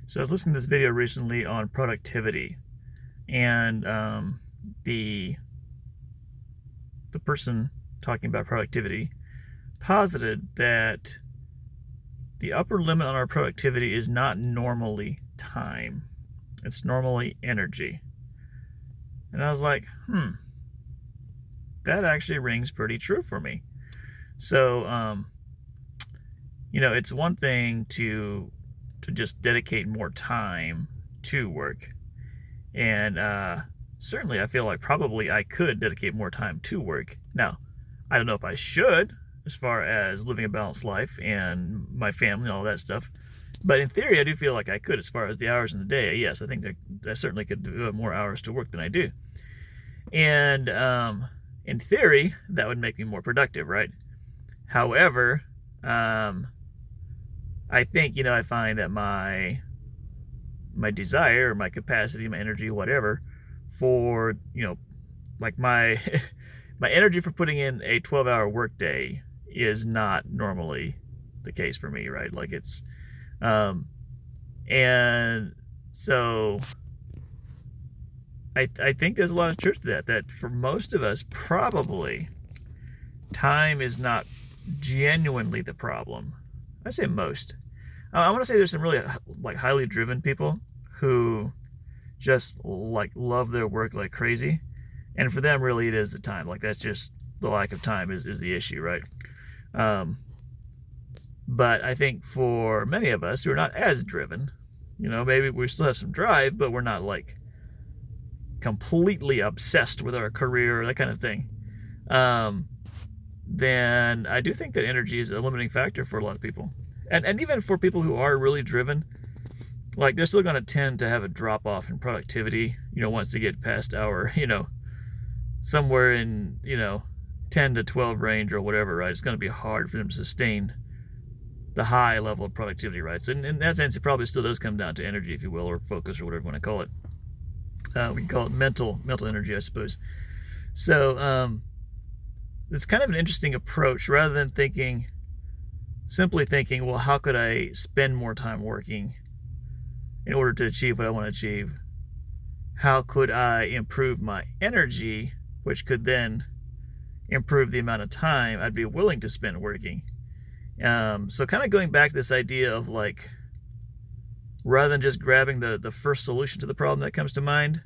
So I was listening to this video recently on productivity, and the the person talking about productivity posited that the upper limit on our productivity is not normally time; it's normally energy. And I was like, that actually rings pretty true for me. So, it's one thing to just dedicate more time to work. And certainly I feel like probably I could dedicate more time to work. Now, I don't know if I should, as far as living a balanced life and my family and all that stuff. But in theory, I do feel like I could, as far as the hours in the day. Yes, I think I certainly could devote more hours to work than I do. And in theory, that would make me more productive, right? However, I think, I find that my desire, my capacity, my energy, whatever, for, like my my energy for putting in a 12-hour workday is not normally the case for me, right? Like it's and so I think there's a lot of truth to that for most of us, probably time is not genuinely the problem. I say most. I want to say there's some really like highly driven people who just like love their work like crazy, and for them, really, it is the time. Like that's just the lack of time is the issue, right? Um, but I think for many of us who are not as driven, maybe we still have some drive, but we're not like completely obsessed with our career, that kind of thing. Then I do think that energy is a limiting factor for a lot of people. And even for people who are really driven, like they're still going to tend to have a drop off in productivity, once they get past our, somewhere in, 10 to 12 range or whatever, right? It's going to be hard for them to sustain the high level of productivity, right? So in that sense, it probably still does come down to energy, if you will, or focus, or whatever you want to call it. We can call it mental energy, I suppose. So it's kind of an interesting approach, rather than simply thinking, well, how could I spend more time working in order to achieve what I want to achieve? How could I improve my energy, which could then improve the amount of time I'd be willing to spend working? So kind of going back to this idea of like, rather than just grabbing the first solution to the problem that comes to mind,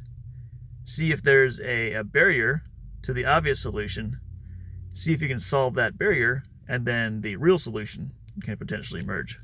see if there's a barrier to the obvious solution, see if you can solve that barrier, and then the real solution can potentially emerge.